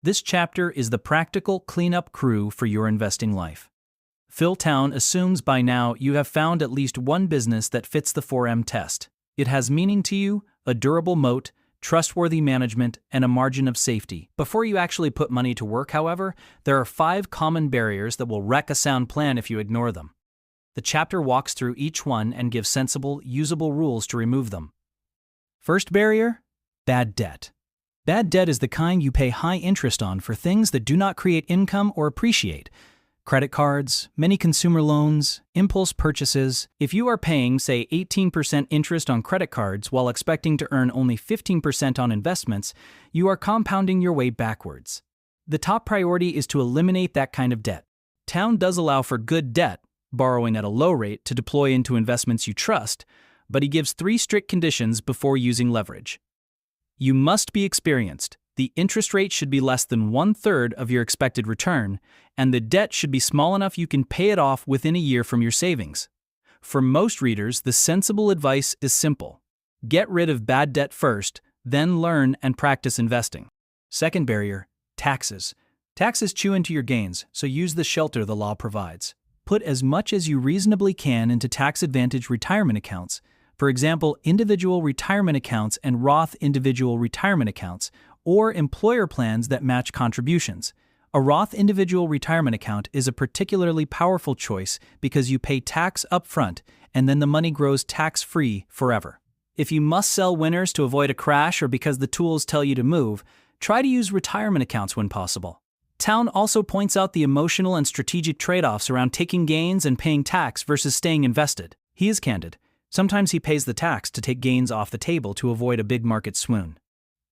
This chapter is the practical cleanup crew for your investing life. Phil Town assumes by now you have found at least one business that fits the 4M test. It has meaning to you, a durable moat, trustworthy management, and a margin of safety. Before you actually put money to work, however, there are 5 common barriers that will wreck a sound plan if you ignore them. The chapter walks through each one and gives sensible, usable rules to remove them. First barrier: bad debt. Bad debt is the kind you pay high interest on for things that do not create income or appreciate. Credit cards, many consumer loans, impulse purchases. If you are paying, say, 18% interest on credit cards while expecting to earn only 15% on investments, you are compounding your way backwards. The top priority is to eliminate that kind of debt. Town does allow for good debt, borrowing at a low rate to deploy into investments you trust, but he gives 3 strict conditions before using leverage. You must be experienced. The interest rate should be less than 1/3 of your expected return, and the debt should be small enough you can pay it off within a year from your savings. For most readers, the sensible advice is simple. Get rid of bad debt first, then learn and practice investing. Second barrier: taxes. Taxes chew into your gains, so use the shelter the law provides. Put as much as you reasonably can into tax-advantaged retirement accounts. For example, individual retirement accounts and Roth individual retirement accounts, or employer plans that match contributions. A Roth individual retirement account is a particularly powerful choice because you pay tax up front and then the money grows tax-free forever. If you must sell winners to avoid a crash or because the tools tell you to move, try to use retirement accounts when possible. Town also points out the emotional and strategic trade-offs around taking gains and paying tax versus staying invested. He is candid. Sometimes he pays the tax to take gains off the table to avoid a big market swoon.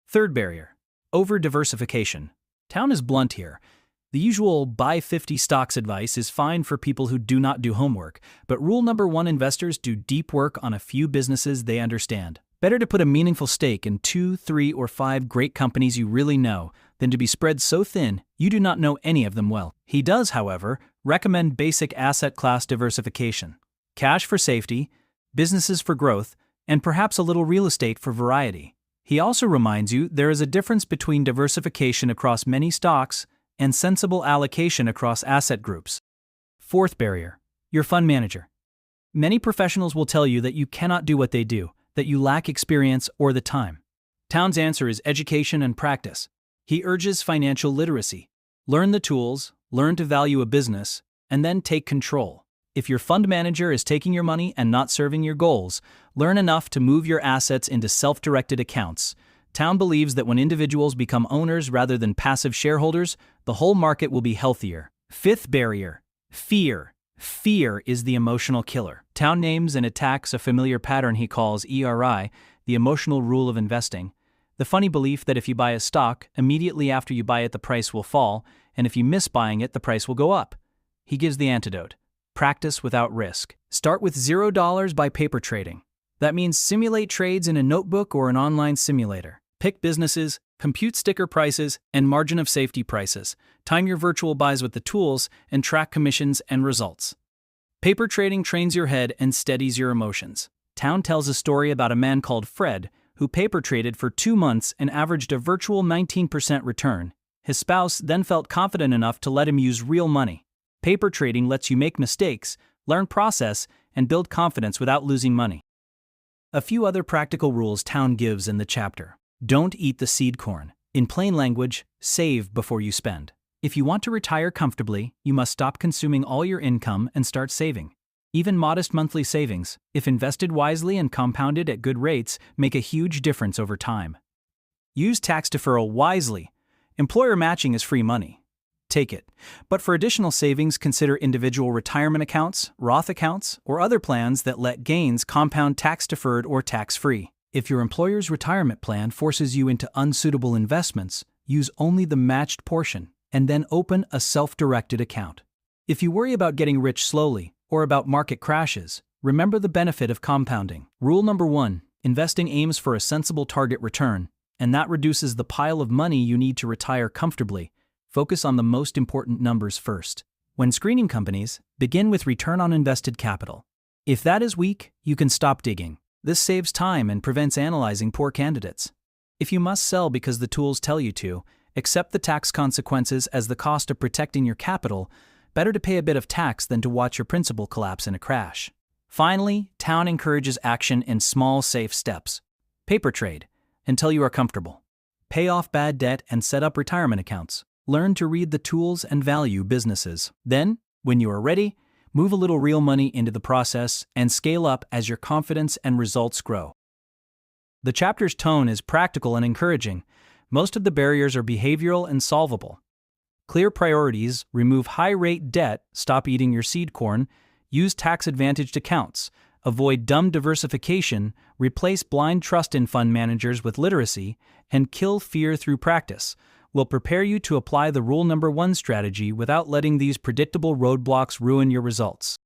Third barrier: over-diversification. Town is blunt here. The usual buy 50 stocks advice is fine for people who do not do homework, but rule number 1: investors do deep work on a few businesses they understand. Better to put a meaningful stake in 2, 3, or 5 great companies you really know than to be spread so thin you do not know any of them well. He does, however, recommend basic asset class diversification. Cash for safety, businesses for growth, and perhaps a little real estate for variety. He also reminds you there is a difference between diversification across many stocks and sensible allocation across asset groups. Fourth barrier: your fund manager. Many professionals will tell you that you cannot do what they do, that you lack experience or the time. Town's answer is education and practice. He urges financial literacy. Learn the tools, learn to value a business, and then take control. If your fund manager is taking your money and not serving your goals, learn enough to move your assets into self-directed accounts. Town believes that when individuals become owners rather than passive shareholders, the whole market will be healthier. Fifth barrier: fear. Fear is the emotional killer. Town names and attacks a familiar pattern he calls ERI, the emotional rule of investing. The funny belief that if you buy a stock, immediately after you buy it the price will fall, and if you miss buying it the price will go up. He gives the antidote: practice without risk. Start with $0 by paper trading. That means simulate trades in a notebook or an online simulator. Pick businesses, compute sticker prices, and margin of safety prices. Time your virtual buys with the tools, and track commissions and results. Paper trading trains your head and steadies your emotions. Town tells a story about a man called Fred, who paper traded for 2 months and averaged a virtual 19% return. His spouse then felt confident enough to let him use real money. Paper trading lets you make mistakes, learn process, and build confidence without losing money. A few other practical rules Town gives in the chapter. Don't eat the seed corn. In plain language, save before you spend. If you want to retire comfortably, you must stop consuming all your income and start saving. Even modest monthly savings, if invested wisely and compounded at good rates, make a huge difference over time. Use tax deferral wisely. Employer matching is free money. Take it. But for additional savings, consider individual retirement accounts, Roth accounts, or other plans that let gains compound tax-deferred or tax-free. If your employer's retirement plan forces you into unsuitable investments, use only the matched portion, and then open a self-directed account. If you worry about getting rich slowly, or about market crashes, remember the benefit of compounding. Rule number 1, investing aims for a sensible target return, and that reduces the pile of money you need to retire comfortably. Focus on the most important numbers first. When screening companies, begin with return on invested capital. If that is weak, you can stop digging. This saves time and prevents analyzing poor candidates. If you must sell because the tools tell you to, Accept the tax consequences as the cost of protecting your capital. Better to pay a bit of tax than to watch your principal collapse in a crash. Finally, Town encourages action in small, safe steps. Paper trade until you are comfortable. Pay off bad debt and set up retirement accounts. Learn to read the tools and value businesses. Then, when you are ready, move a little real money into the process and scale up as your confidence and results grow. The chapter's tone is practical and encouraging. Most of the barriers are behavioral and solvable. Clear priorities, remove high-rate debt, stop eating your seed corn, use tax-advantaged accounts, avoid dumb diversification, replace blind trust in fund managers with literacy, and kill fear through practice will prepare you to apply the rule number 1 strategy without letting these predictable roadblocks ruin your results.